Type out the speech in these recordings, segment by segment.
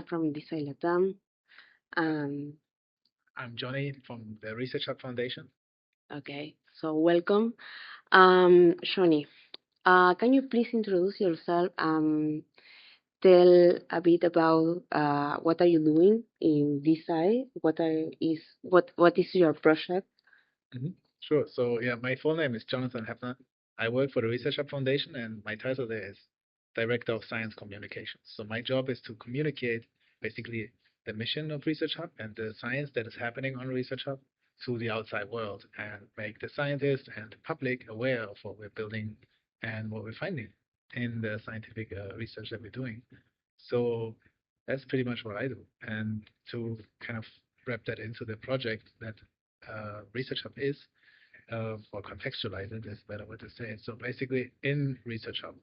from Design Latam. Um, I'm Johnny from the ResearchHub Foundation. okay, so welcome. Shoni, can you please introduce yourself? Tell a bit about what are you doing in this side? What is your project? hmm Sure. So yeah, my full name is Jonathan Heppner. I work for the ResearchHub Foundation, and my title there is Director of Science Communications. So my job is to communicate basically the mission of ResearchHub and the science that is happening on ResearchHub to the outside world and make the scientists and the public aware of what we're building and what we're finding in the scientific research that we're doing. So that's pretty much what I do. And to kind of wrap that into the project that ResearchHub is, or contextualize it is a better way to say it. So basically, in ResearchHub,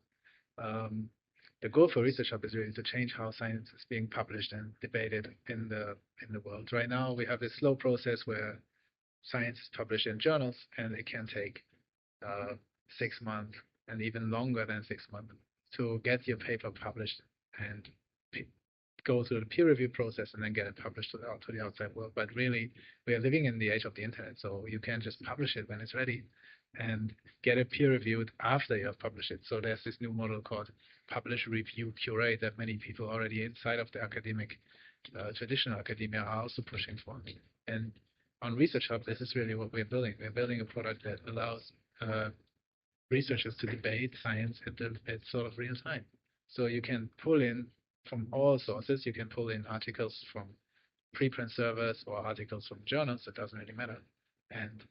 the goal for ResearchHub is really to change how science is being published and debated in the world. Right now, we have this slow process where science is published in journals, and it can take 6 months and even longer than 6 months to get your paper published and go through the peer review process and then get it published to the outside world. But really, we are living in the age of the internet, so you can just publish it when it's ready and get it peer reviewed after you have published it. So there's this new model called publish, review, curate that many people already inside of the academic, traditional academia are also pushing for. And on ResearchHub, this is really what we're building. We're building a product that allows researchers to debate science at sort of real time. So you can pull in from all sources. You can pull in articles from preprint servers or articles from journals. It doesn't really matter, and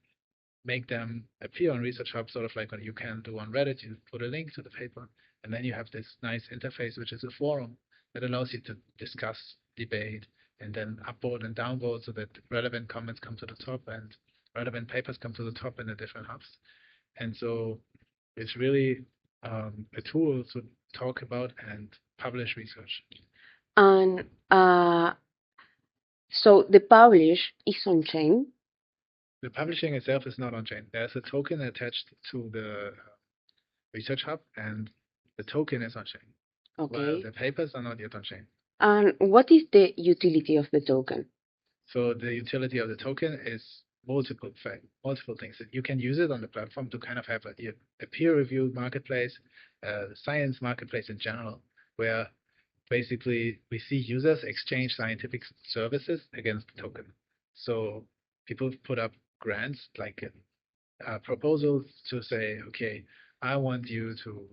make them appear on ResearchHub, sort of like what you can do on Reddit. You put a link to the paper, and then you have this nice interface, which is a forum that allows you to discuss, debate, and then upvote and downvote so that relevant comments come to the top and relevant papers come to the top in the different hubs. And so it's really a tool to talk about and publish research. And so the publish is on chain. The publishing itself is not on chain. There's a token attached to the ResearchHub, and the token is on chain. While Okay. the papers are not yet on chain. And what is the utility of the token? So the utility of the token is multiple things. You can use it on the platform to kind of have a peer-reviewed marketplace, science marketplace in general, where basically we see users exchange scientific services against the token. So people put up grants, like proposals to say, okay, I want you to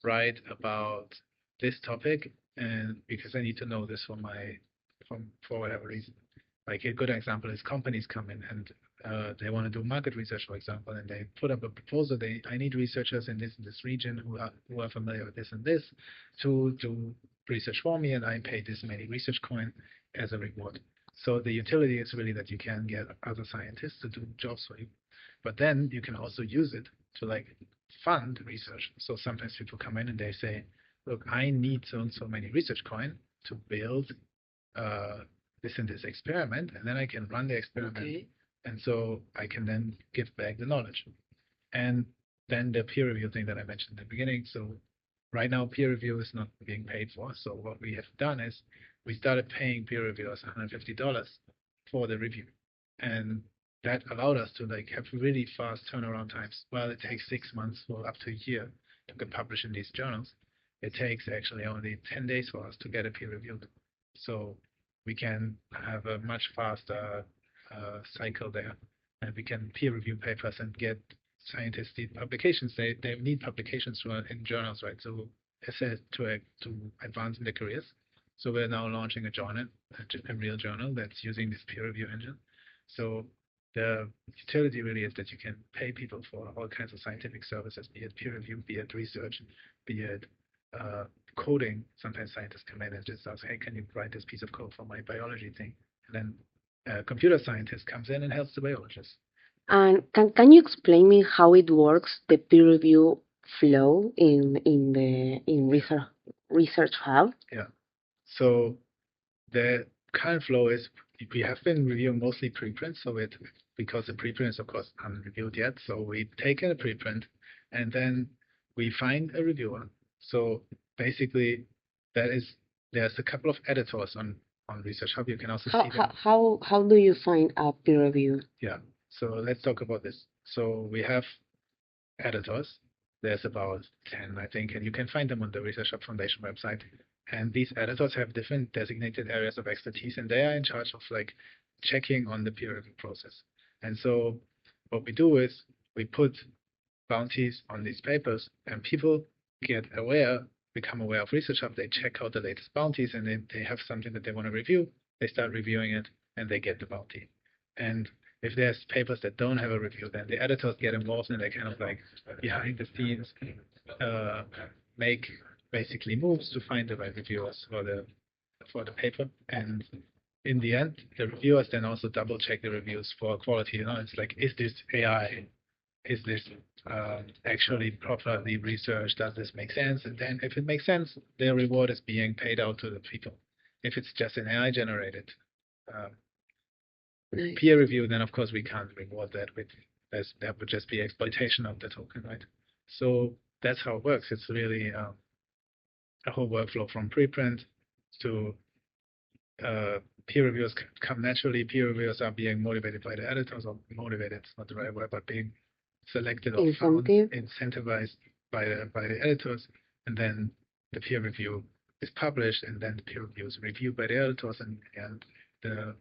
write about this topic, and because I need to know this for whatever reason. Like a good example is companies come in and they want to do market research, for example, and they put up a proposal. I need researchers in this region who are familiar with this and this to do research for me, and I pay this many research coin as a reward. So the utility is really that you can get other scientists to do jobs for you, but then you can also use it to like fund research. So sometimes people come in and they say, look, I need so and so many research coin to build this and this experiment, and then I can run the experiment. Okay. And so I can then give back the knowledge. And then the peer review thing that I mentioned in the beginning. So right now, peer review is not being paid for. So what we have done is we started paying peer reviewers $150 for the review. And that allowed us to like have really fast turnaround times. Well, it takes 6 months or up to a year to get published in these journals. It takes actually only 10 days for us to get it peer reviewed. So we can have a much faster cycle there, and we can peer review papers and get scientists need publications. They need publications in journals, right? So to advance in their careers. So we're now launching a journal, a real journal that's using this peer review engine. So the utility really is that you can pay people for all kinds of scientific services, be it peer review, be it research, be it coding. Sometimes scientists come in and just ask, hey, can you write this piece of code for my biology thing? And then a computer scientist comes in and helps the biologist. And can you explain me how it works, the peer review flow in ResearchHub? Yeah. So the current flow is we have been reviewing mostly preprints, so because the preprint is of course unreviewed yet. So we take in a preprint and then we find a reviewer. So basically there's a couple of editors on on ResearchHub. You can also How see them. how do you find a peer review? Yeah. So let's talk about this. So we have editors. There's about 10, I think, and you can find them on the ResearchHub Foundation website. And these editors have different designated areas of expertise, and they are in charge of like checking on the peer review process. And so what we do is we put bounties on these papers, and people become aware of ResearchHub. They check out the latest bounties, and then they have something that they want to review. They start reviewing it, and they get the bounty. And if there's papers that don't have a review, then the editors get involved, and they kind of like behind the scenes make basically moves to find the right reviewers for the paper. And in the end, the reviewers then also double check the reviews for quality. It's like, is this AI? Is this actually properly researched? Does this make sense? And then if it makes sense, their reward is being paid out to the people. If it's just an AI generated Nice. peer review, then of course we can't reward that that would just be exploitation of the token, right? So that's how it works. It's really a whole workflow from preprint to peer reviews come naturally. Peer reviewers are being motivated by the editors, or motivated, it's not the right word, but being selected or found, incentivized by the editors, and then the peer review is published, and then the peer review is reviewed by the editors, and the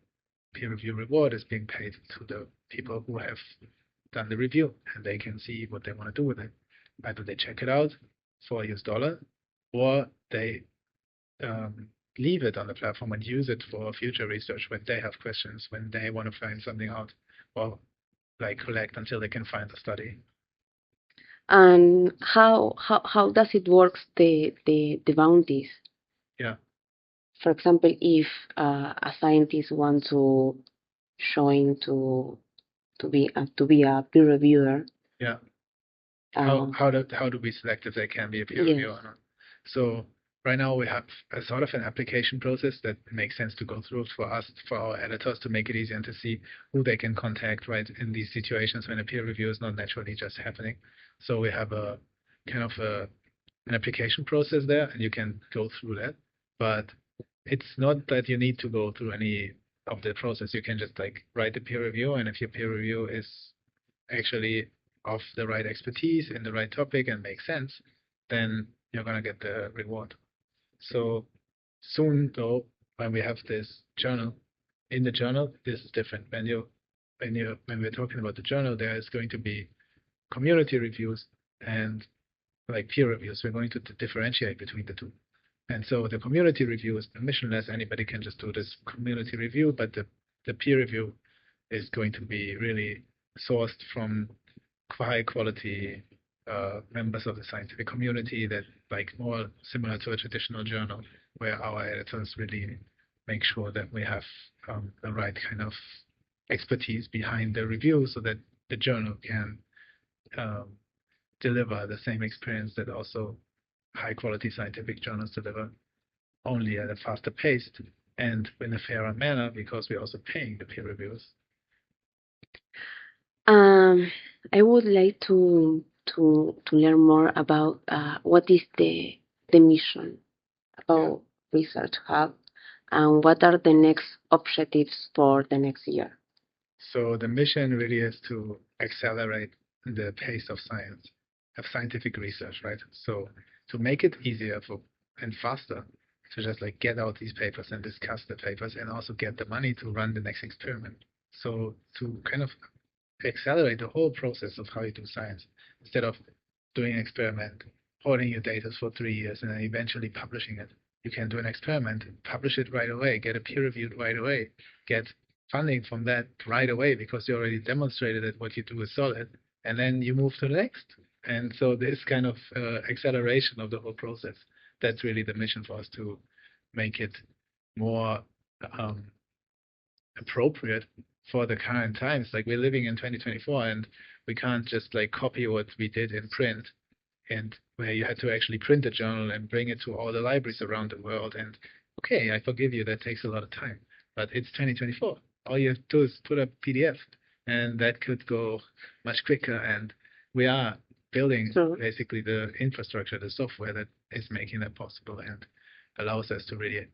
peer review reward is being paid to the people who have done the review, and they can see what they want to do with it. Either they check it out for $1, or they leave it on the platform and use it for future research when they have questions, when they want to find something out, or like collect until they can find the study. And how does it work, the bounties? Yeah. For example, if a scientist wants to join to be a peer reviewer. Yeah. How do we select if they can be a peer reviewer or not? So right now we have a sort of an application process that makes sense to go through for us, for our editors, to make it easier and to see who they can contact, right, in these situations when a peer review is not naturally just happening. So we have a kind of an application process there, and you can go through that. But it's not that you need to go through any of the process. You can just like write the peer review, and if your peer review is actually of the right expertise in the right topic and makes sense, then you're gonna get the reward. So soon though, when we have this journal, in the journal, this is different. When we're talking about the journal, there is going to be community reviews and like peer reviews. We're going to differentiate between the two. And so the community review is permissionless. Anybody can just do this community review, but the peer review is going to be really sourced from high quality members of the scientific community, that like more similar to a traditional journal, where our editors really make sure that we have the right kind of expertise behind the review, so that the journal can deliver the same experience that also high quality scientific journals deliver, only at a faster pace and in a fairer manner, because we're also paying the peer reviewers. I would like to learn more about what is the mission about ResearchHub, and what are the next objectives for the next year. So the mission really is to accelerate the pace of scientific research, right? So to make it easier and faster to just like get out these papers and discuss the papers, and also get the money to run the next experiment. So to kind of accelerate the whole process of how you do science, instead of doing an experiment, holding your data for 3 years, and then eventually publishing it. You can do an experiment, publish it right away, get it peer reviewed right away, get funding from that right away, because you already demonstrated that what you do is solid, and then you move to the next. And so this kind of acceleration of the whole process, that's really the mission for us, to make it more appropriate for the current times. Like, we're living in 2024, and we can't just like copy what we did in print, and where you had to actually print a journal and bring it to all the libraries around the world. And okay, I forgive you, that takes a lot of time, but it's 2024. All you have to do is put a PDF, and that could go much quicker. And we are building basically the infrastructure, the software that is making that possible, and allows us to really,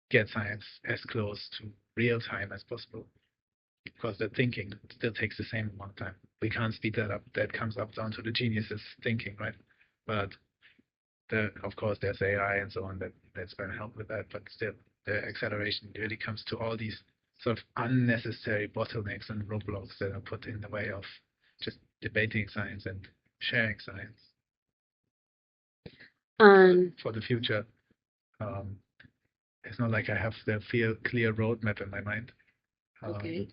get science as close to real time as possible, because the thinking still takes the same amount of time. We can't speed that up. That comes up down to the geniuses thinking, right? But of course, there's AI and so on that's going to help with that. But still, the acceleration really comes to all these sort of unnecessary bottlenecks and roadblocks that are put in the way of just debating science and sharing science. And for the future, it's not like I have the clear roadmap in my mind. okay.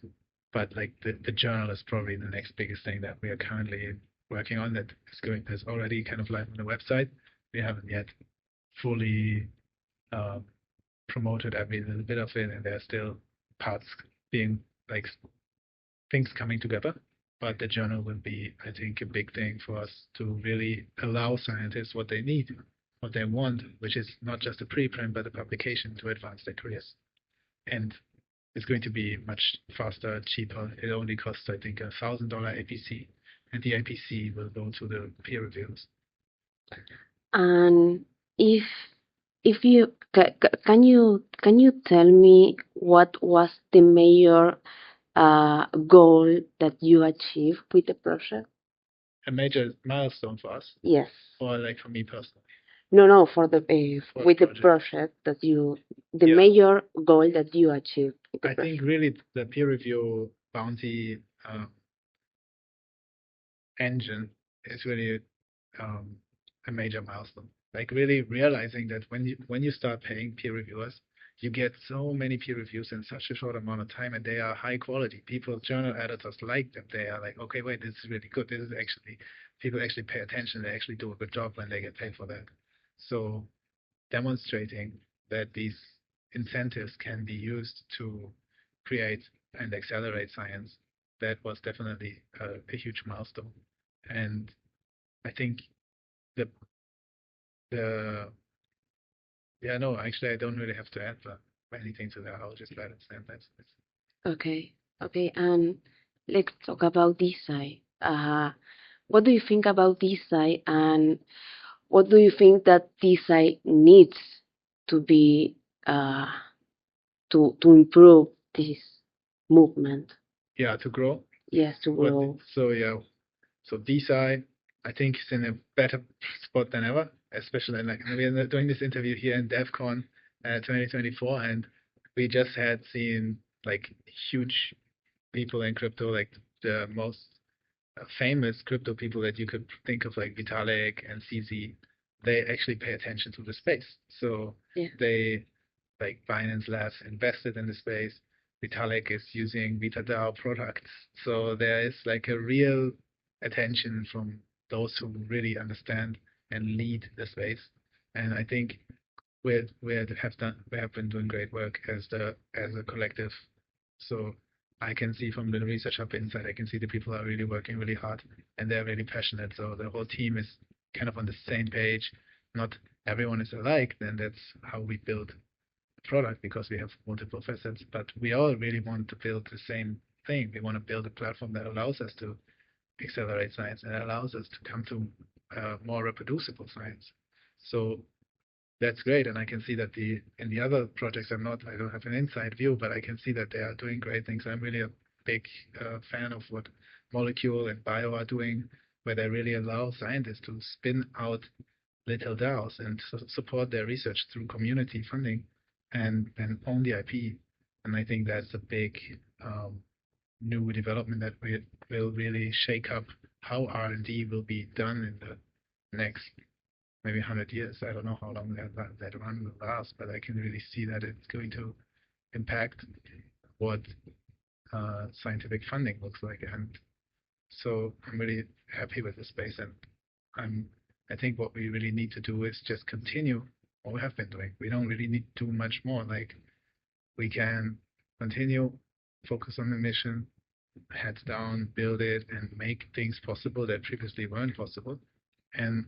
But like the journal is probably the next biggest thing that we are currently working on, that is already kind of live on the website. We haven't yet fully promoted every little bit of it, and there are still parts being like things coming together. But the journal will be, I think, a big thing for us to really allow scientists what they need, what they want, which is not just a preprint, but a publication to advance their careers. And it's going to be much faster, cheaper. It only costs, I think, $1,000 APC, and the APC will go to the peer reviewers. And if you can you tell me what was the major goal that you achieved with the project? A major milestone for us, Yes. or like for me personally? No, for the For with the project. project that the Yeah. major goal that you achieved with the I project. think really the peer review bounty engine is really a major milestone. Like really realizing that when you start paying peer reviewers, you get so many peer reviews in such a short amount of time, and they are high quality. People, journal editors like them. They are like, okay, wait, this is really good. This is actually, people actually pay attention. They actually do a good job when they get paid for that. So demonstrating that these incentives can be used to create and accelerate science, that was definitely a huge milestone. And I think the yeah, no, actually I don't really have to add anything to that. I'll just let it stand. That's Okay, and let's talk about design. What do you think about design, and what do you think that design needs to be uh, to improve this movement? yeah, to grow. Yes, to grow. So yeah, so DeSci, I think, is in a better spot than ever, especially like we are doing this interview here in DevCon 2024, and we just had seen like huge people in crypto, like the most famous crypto people that you could think of, like Vitalik and CZ. They actually pay attention to the space. So Yeah. they, like Binance Labs, invested in the space. Vitalik is using VitaDAO products. So there is like a real attention from those who really understand and lead the space. And I think we have been doing great work as a collective. So I can see from the Research Hub inside, I can see the people are really working really hard, and they're really passionate. So the whole team is kind of on the same page. Not everyone is alike, then that's how we build a product, because we have multiple facets, but we all really want to build the same thing. We want to build a platform that allows us to accelerate science and allows us to come to more reproducible science. So that's great, and I can see that in the other projects, I don't have an inside view, but I can see that they are doing great things. I'm really a big fan of what Molecule and Bio are doing, where they really allow scientists to spin out little DAOs and support their research through community funding and own the IP. And I think that's a big new development that will really shake up how R&D will be done in the next maybe 100 years. I don't know how long that run will last, but I can really see that it's going to impact what scientific funding looks like. And so I'm really happy with the space, and I think what we really need to do is just continue what we have been doing. We don't really need to do much more. Like, we can continue, focus on the mission, heads down, build it, and make things possible that previously weren't possible. And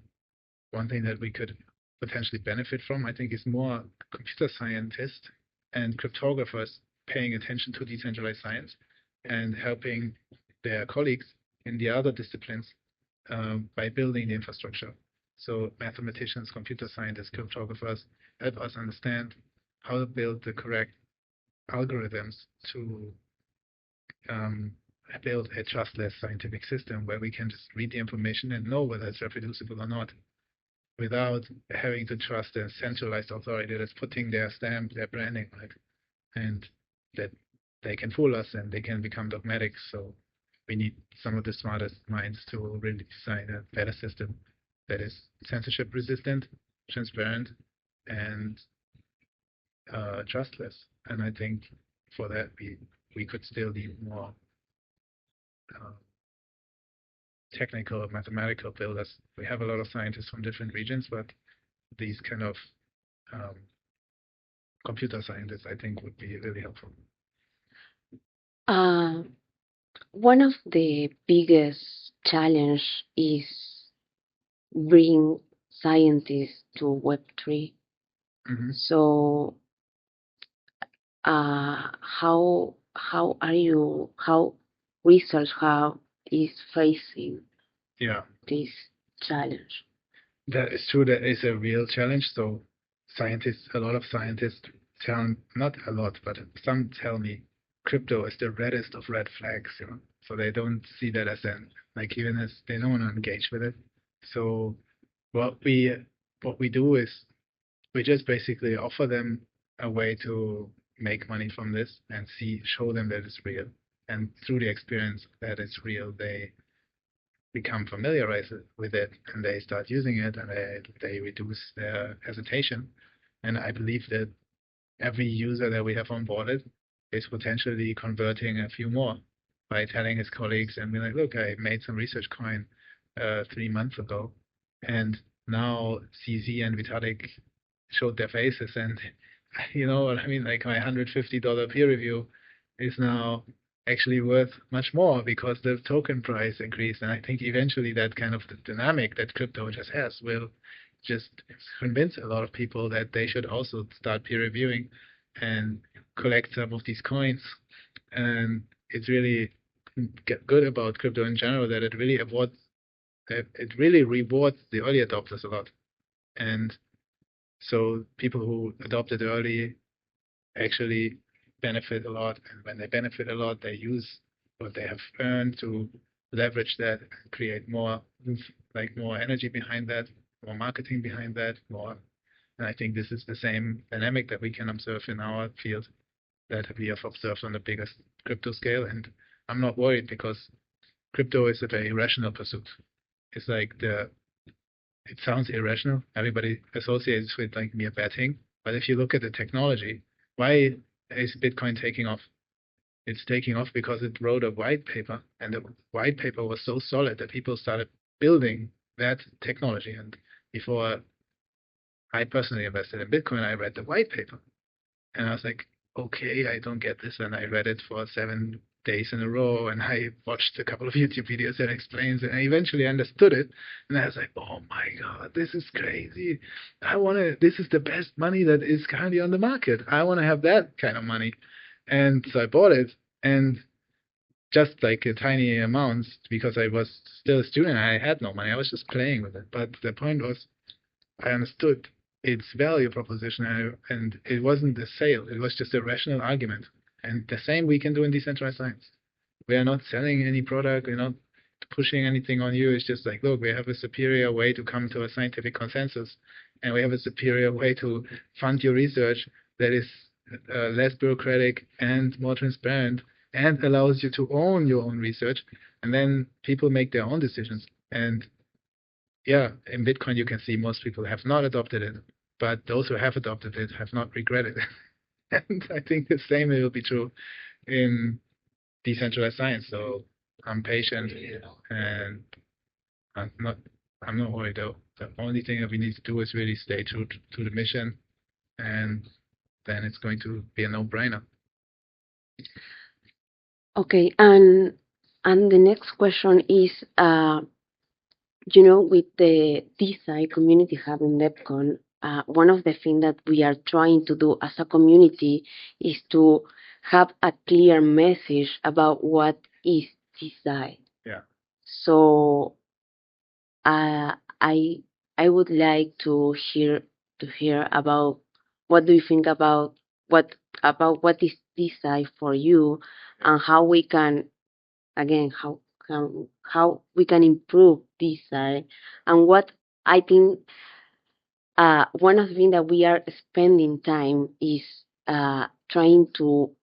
one thing that we could potentially benefit from, I think, is more computer scientists and cryptographers paying attention to decentralized science and helping their colleagues in the other disciplines by building the infrastructure. So mathematicians, computer scientists, cryptographers help us understand how to build the correct algorithms to build a trustless scientific system where we can just read the information and know whether it's reproducible or not, without having to trust a centralized authority that's putting their stamp, their branding on it, and that they can fool us and they can become dogmatic. So we need some of the smartest minds to really design a better system that is censorship resistant, transparent, and trustless. And I think for that we could still need more uh, technical, mathematical builders. We have a lot of scientists from different regions, but these kind of um, computer scientists, I think, would be really helpful. Uh, One of the biggest challenge is bring scientists to Web3. Mm-hmm. So, how Research Hub is facing Yeah, this challenge? that is true. That is a real challenge. So scientists, a lot of scientists tell, not a lot, but some tell me crypto is the reddest of red flags, you know. So they don't see that as an, like, even as they don't want to engage with it. So what we what we do is we just basically offer them a way to make money from this and show them that it's real. And through the experience that it's real, they become familiarized with it and they start using it and they reduce their hesitation. And I believe that every user that we have onboarded is potentially converting a few more by telling his colleagues and be like, look, I made some research coin 3 months ago, and now CZ and Vitalik showed their faces, and you know what I mean? Like my $150 peer review is now actually worth much more because the token price increased. And I think eventually that kind of the dynamic that crypto just has will just convince a lot of people that they should also start peer reviewing and collect some of these coins. And it's really good about crypto in general that it really rewards the early adopters a lot. And so people who adopted early actually benefit a lot. And when they benefit a lot, they use what they have earned to leverage that and create more, like more energy behind that, more marketing behind that, more. And I think this is the same dynamic that we can observe in our field that we have observed on the biggest crypto scale. And I'm not worried because crypto is a very rational pursuit. It's like it sounds irrational. Everybody associates with like mere betting. But if you look at the technology, why is Bitcoin taking off? It's taking off because it wrote a white paper, and the white paper was so solid that people started building that technology. And before I personally invested in Bitcoin, I read the white paper, and I was like, okay, I don't get this. And I read it for 7 days in a row, and I watched a couple of YouTube videos that explains it, and I eventually understood it. And I was like, oh my God, this is crazy. This is the best money that is currently on the market. I want to have that kind of money. And so I bought it, and just like a tiny amounts because I was still a student. I had no money. I was just playing with it. But the point was, I understood its value proposition, and it wasn't a sale. It was just a rational argument. And the same we can do in decentralized science. We are not selling any product. We're not pushing anything on you. It's just like, look, we have a superior way to come to a scientific consensus, and we have a superior way to fund your research that is less bureaucratic and more transparent and allows you to own your own research. And then people make their own decisions. And yeah, in Bitcoin, you can see most people have not adopted it, but those who have adopted it have not regretted it. And I think the same will be true in decentralized science. So I'm patient and I'm not I'm not worried though. The only thing that we need to do is really stay true to the mission, and then it's going to be a no-brainer. Okay, and the next question is, with the DeSci community hub in DevCon, one of the things that we are trying to do as a community is to have a clear message about what is DeSci. Yeah. So I I would like to hear about what do you think what what is design for you, and how we can again how we can improve design, and what I think one of the things that we are spending time is trying to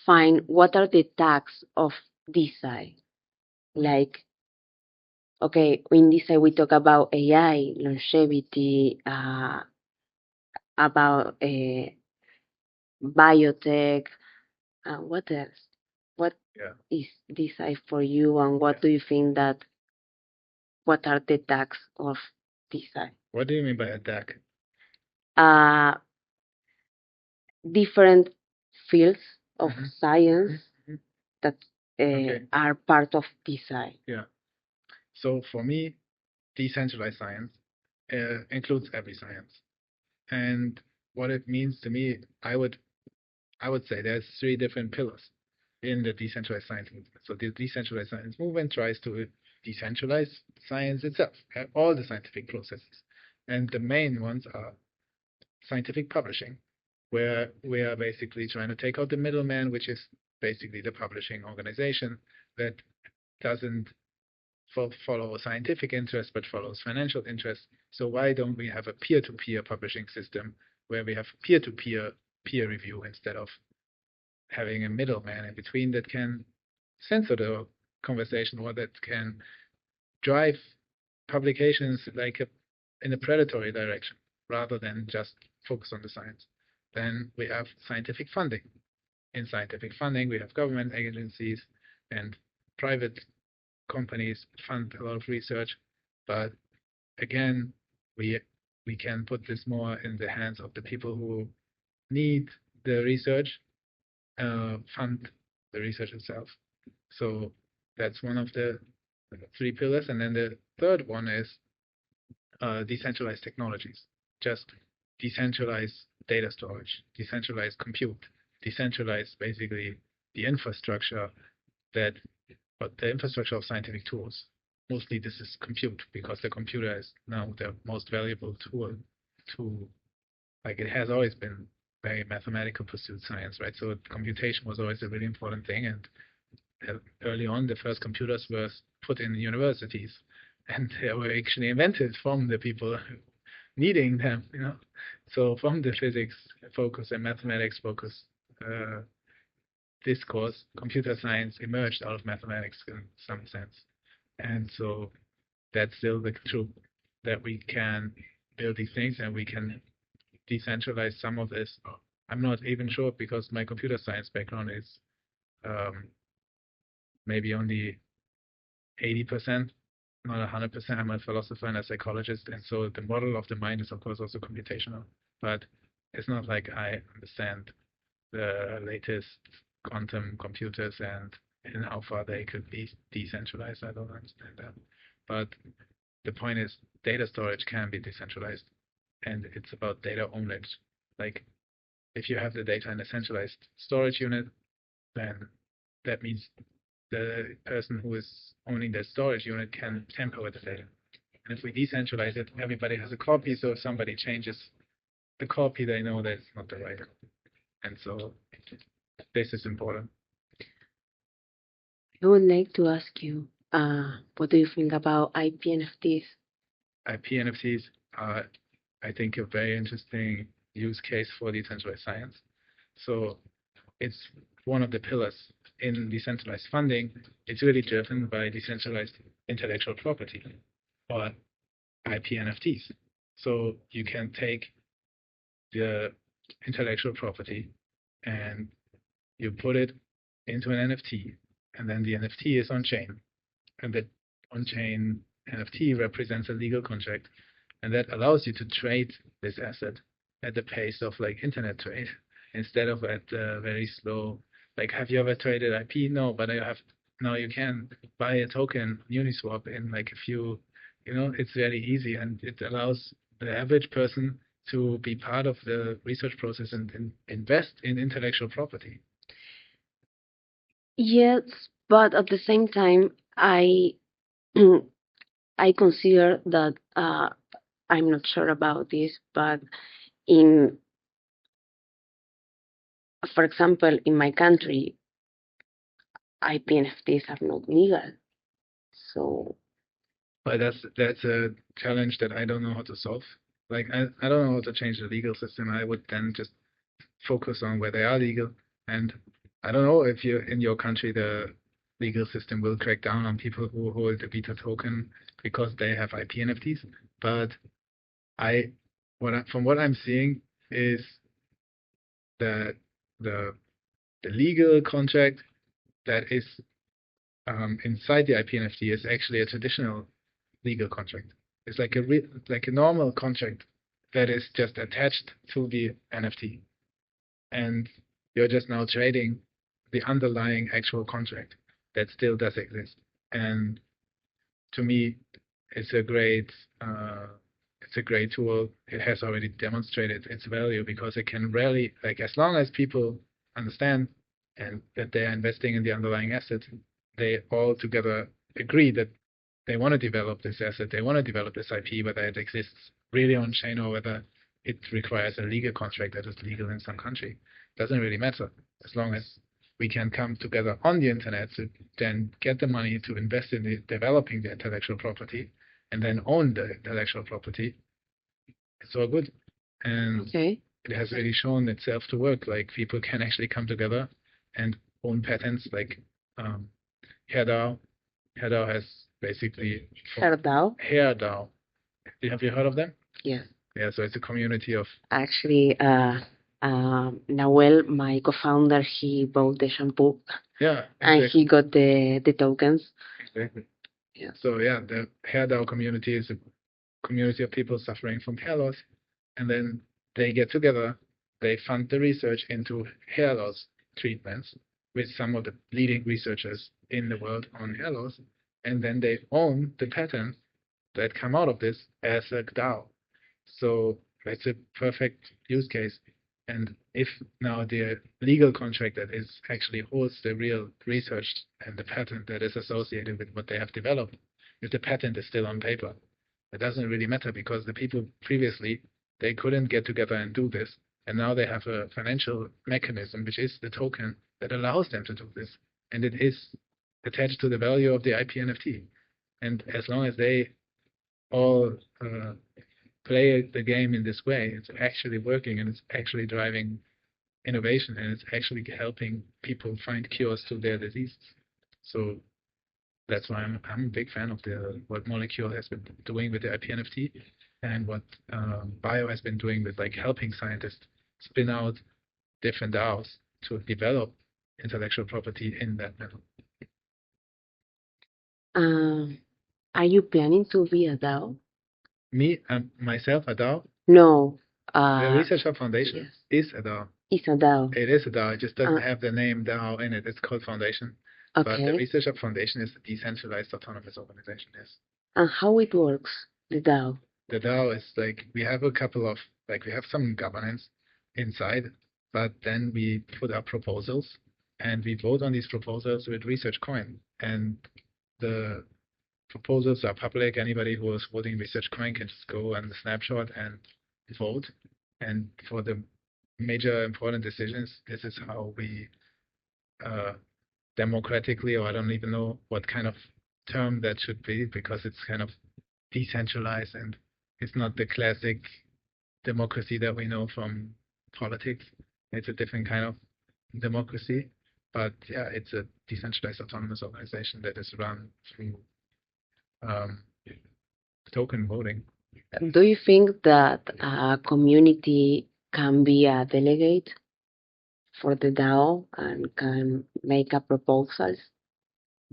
find what are the tags of design. Like, okay, in design we talk about AI, longevity, about biotech, what else? What Yeah. is design for you, and what do you think that what are the tags of design? What do you mean by a DAC? Uh, Different fields of science that Okay. are part of design. Yeah. So for me, decentralized science includes every science. And what it means to me, I would say there's three different pillars in the decentralized science movement. So the decentralized science movement tries to decentralize science itself, all the scientific processes. And the main ones are scientific publishing, where we are basically trying to take out the middleman, which is basically the publishing organization that doesn't follow scientific interest but follows financial interest. So why don't we have a peer-to-peer publishing system where we have peer-to-peer peer review instead of having a middleman in between that can censor the conversation or that can drive publications like in a predatory direction rather than just focus on the science. Then we have scientific funding. In scientific funding, we have government agencies and private companies fund a lot of research, but again, we can put this more in the hands of the people who need the research, fund the research itself. So that's one of the three pillars, and then the third one is decentralized technologies. Just decentralized data storage, decentralized compute, decentralize basically the infrastructure that but the infrastructure of scientific tools. Mostly this is compute because the computer is now the most valuable tool to, like it has always been very mathematical pursuit science, right? So computation was always a really important thing. And early on, the first computers were put in universities and they were actually invented from the people needing them, you know. So from the physics focus and mathematics focus, discourse, computer science emerged out of mathematics in some sense. And so that's still the truth that we can build these things and we can decentralize some of this. I'm not even sure because my computer science background is maybe only 80%, not 100%. I'm a philosopher and a psychologist. And so the model of the mind is, of course, also computational. But it's not like I understand the latest quantum computers and how far they could be decentralized. I don't understand that. But the point is data storage can be decentralized and it's about data ownership. Like if you have the data in a centralized storage unit, then that means the person who is owning the storage unit can tamper with the data. And if we decentralize it, everybody has a copy. So if somebody changes the copy, they know that it's not the right copy. And so this is important. I would like to ask you, what do you think about IP NFTs? IP NFTs are, I think, a very interesting use case for decentralized science. So it's one of the pillars in decentralized funding. It's really driven by decentralized intellectual property or IP NFTs. So you can take the intellectual property and you put it into an NFT, and then the NFT is on chain, and that on chain NFT represents a legal contract, and that allows you to trade this asset at the pace of like internet trade instead of at very slow. Like, have you ever traded IP? No, but I have. Now you can buy a token Uniswap in like a few. You know, it's very easy, and it allows the average person to be part of the research process and invest in intellectual property. Yes, but at the same time, I I consider that I'm not sure about this, but in, for example, in my country, IPNFTs are not legal. So, But that's a challenge that I don't know how to solve. Like I don't know how to change the legal system. I would then just focus on where they are legal. And I don't know if you in your country the legal system will crack down on people who hold a beta token because they have IP NFTs. But I from what I'm seeing is that the the legal contract that is inside the IP NFT is actually a traditional legal contract. It's like a normal contract that is just attached to the NFT, and you're just now trading the underlying actual contract that still does exist. And to me, it's a great tool. It has already demonstrated its value because it can really, like, as long as people understand and that they're investing in the underlying asset, they all together agree that they want to develop this asset, they want to develop this IP, whether it exists really on chain or whether it requires a legal contract that is legal in some country. Doesn't really matter as long as we can come together on the internet to then get the money to invest in developing the intellectual property and then own the intellectual property. It's all good. And okay. It has really shown itself to work. Like people can actually come together and own patents like HairDAO. HairDAO has basically HairDAO? HairDAO. Have you heard of them? Yes. Yeah, so it's a community of Actually, Nahuel, my co-founder, he bought the shampoo. Yeah, and exactly. he got the tokens. Exactly. Yeah. So yeah, the HairDAO community is a community of people suffering from hair loss, and then they get together, they fund the research into hair loss treatments with some of the leading researchers in the world on hair loss, and then they own the patents that come out of this as a DAO. So that's a perfect use case. And if now the legal contract that is actually holds the real research and the patent that is associated with what they have developed, if the patent is still on paper, it doesn't really matter because the people previously they couldn't get together and do this, and now they have a financial mechanism which is the token that allows them to do this, and it is attached to the value of the IP NFT. And as long as they all play the game in this way, it's actually working and it's actually driving innovation and it's actually helping people find cures to their diseases. So that's why I'm a big fan of what Molecule has been doing with the IP NFT and what Bio has been doing with like helping scientists spin out different DAOs to develop intellectual property in that metal. Are you planning to be a DAO? Me, myself, a DAO? No. The ResearchHub Foundation is a DAO. It's a DAO. It is a DAO. It just doesn't have the name DAO in it. It's called Foundation. But the ResearchHub Foundation is a decentralized autonomous organization, yes. And how it works, the DAO? The DAO is like, we have a couple of, like, we have some governance inside, but then we put up proposals and we vote on these proposals with Research Coin. And the proposals are public. Anybody who is voting Research Coin can just go and snapshot and vote. And for the major important decisions, this is how we democratically, or I don't even know what kind of term that should be, because it's kind of decentralized and it's not the classic democracy that we know from politics. It's a different kind of democracy. But yeah, it's a decentralized autonomous organization that is run through token voting. Do you think that a community can be a delegate for the DAO and can make a proposals?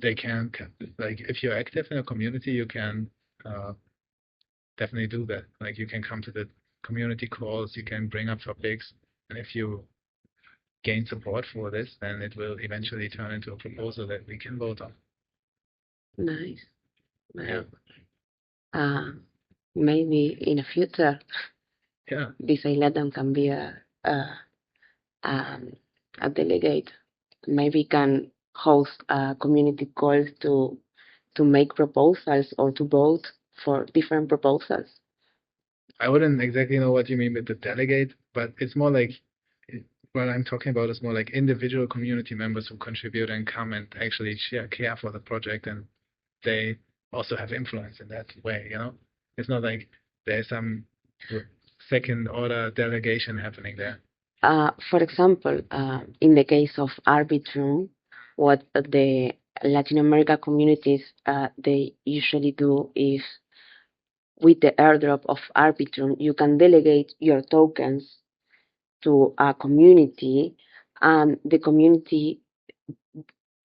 They can, like, if you're active in a community, you can definitely do that. Like, you can come to the community calls, you can bring up topics, and if you gain support for this, then it will eventually turn into a proposal that we can vote on. Nice. Yeah. Maybe in the future, yeah, this island can be a delegate. Maybe can host community calls to make proposals or to vote for different proposals. I wouldn't exactly know what you mean with the delegate, but it's more like what I'm talking about is more like individual community members who contribute and come and actually care for the project, and they also have influence in that way, you know? It's not like there's some second order delegation happening there. For example, in the case of Arbitrum, what the Latin America communities they usually do is with the airdrop of Arbitrum, you can delegate your tokens to a community, and the community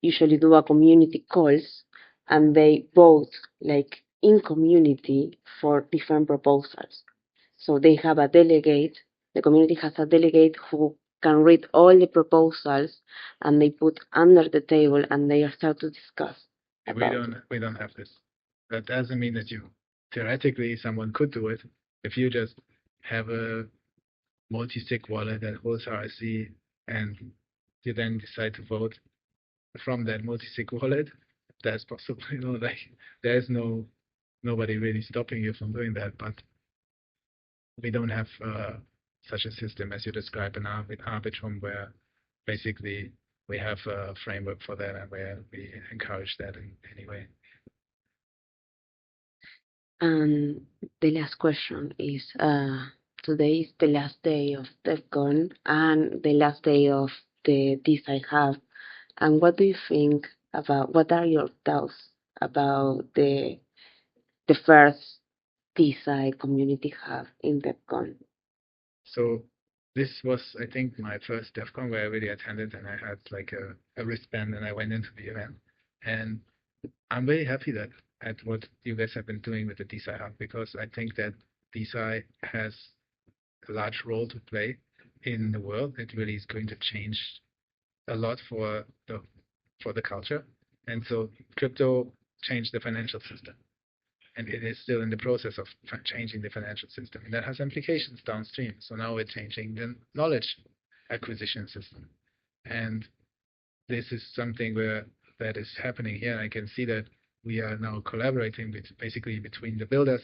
usually do a community calls, and they vote like in community for different proposals. So they have a delegate, the community has a delegate who can read all the proposals, and they put under the table and they start to discuss about it. We don't have this. That doesn't mean that you theoretically someone could do it. If you just have a multi-sig wallet that holds RSC and you then decide to vote from that multi-sig wallet, that's possible. You know, like there's nobody really stopping you from doing that, but we don't have such a system as you described in Arbitrum, where basically we have a framework for that and where we encourage that in any way. And the last question is today is the last day of DevCon and the last day of the DeSci Hub. And what do you think about, what are your thoughts about the first DeSci community hub in DevCon? So this was, I think, my first DEF CON where I really attended, and I had like a wristband and I went into the event. And I'm very happy that at what you guys have been doing with the DeSci Hub, because I think that DeSci has a large role to play in the world. It really is going to change a lot for the culture. And so crypto changed the financial system, and it is still in the process of changing the financial system. And that has implications downstream. So now we're changing the knowledge acquisition system. And this is something where that is happening here. I can see that we are now collaborating with basically between the builders.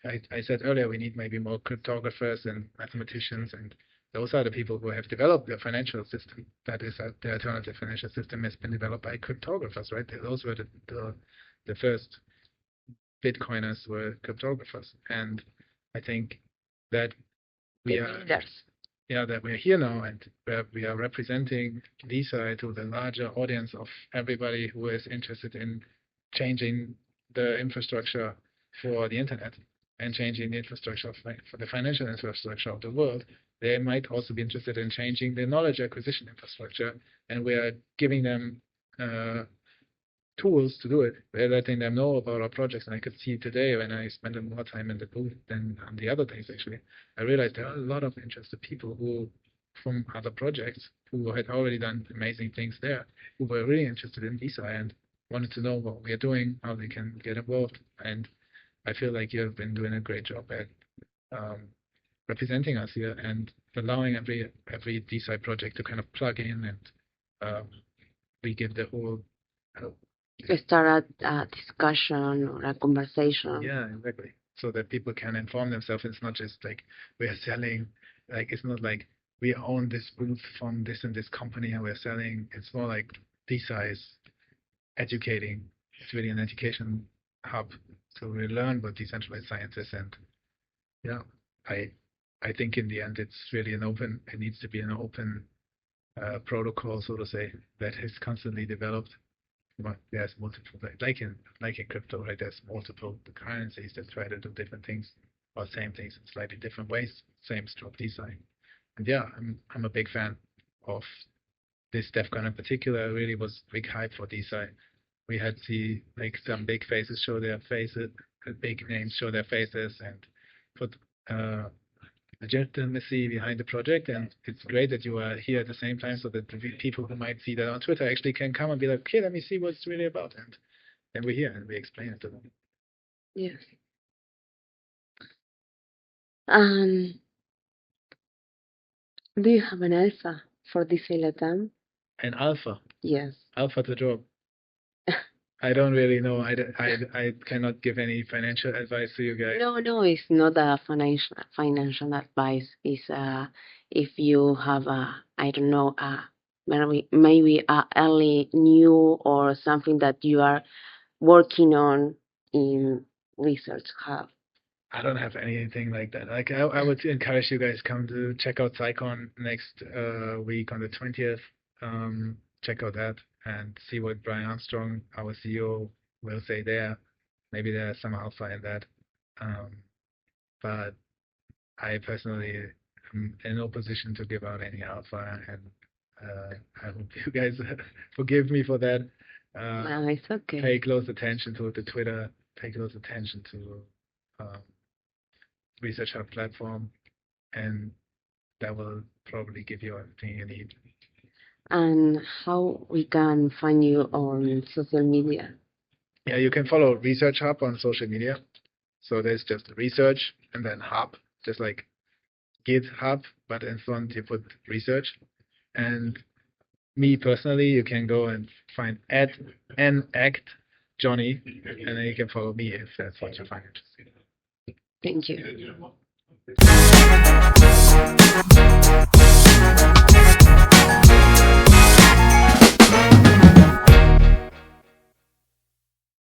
I said earlier we need maybe more cryptographers and mathematicians, and those are the people who have developed the financial system. That is, the alternative financial system has been developed by cryptographers, right? Those were the first Bitcoiners were cryptographers, and I think that we are that we're here now, and we are representing DeSci to the larger audience of everybody who is interested in changing the infrastructure for the internet and changing the infrastructure for the financial infrastructure of the world. They might also be interested in changing the knowledge acquisition infrastructure, and we are giving them tools to do it. We're letting them know about our projects, and I could see today when I spent more time in the booth than on the other days actually, I realized there are a lot of interested people who from other projects who had already done amazing things there, who were really interested in DeSci and wanted to know what we are doing, how they can get involved. And I feel like you have been doing a great job at representing us here and allowing every DeSci project to kind of plug in and we give the whole start a discussion or a conversation. Yeah, exactly. So that people can inform themselves. It's not just like we are selling, like it's not like we own this booth from this and this company and we're selling. It's more like DeSci is educating. It's really an education hub to really learn what decentralized science is. And yeah, I think in the end it's really it needs to be an open protocol, so to say, that is constantly developed. But there's multiple, like in crypto, right? There's multiple currencies that try to do different things or same things in slightly different ways. Same stroke DeSci. And yeah, I'm a big fan of this DevCon in particular. Really was big hype for DeSci. We had some big faces show their faces, big names show their faces, and put legitimacy behind the project. And it's great that you are here at the same time, so that the people who might see that on Twitter actually can come and be like, okay, let me see what it's really about. And then we're here and we explain it to them. Yes. Do you have an alpha for this Latam? An alpha? Yes. Alpha the job. I don't really know. I cannot give any financial advice to you guys. No, it's not a financial advice. It's if you have a, I don't know, maybe a early new or something that you are working on in Research Hub. I don't have anything like that. Like I would encourage you guys come to check out PsyCon next week on the 20th. Check out that and see what Brian Armstrong, our CEO, will say there. Maybe there's some alpha in that. But I personally am in no position to give out any alpha, and I hope you guys forgive me for that. No, it's okay. Pay close attention to the Twitter. Pay close attention to Research Hub platform, and that will probably give you everything you need. And how we can find you on social media? Yeah, you can follow Research Hub on social media. So there's just research and then hub, just like GitHub, but in front you put research. And me personally, you can go and find @nact Johnny, and then you can follow me if that's what you find interesting. Thank you.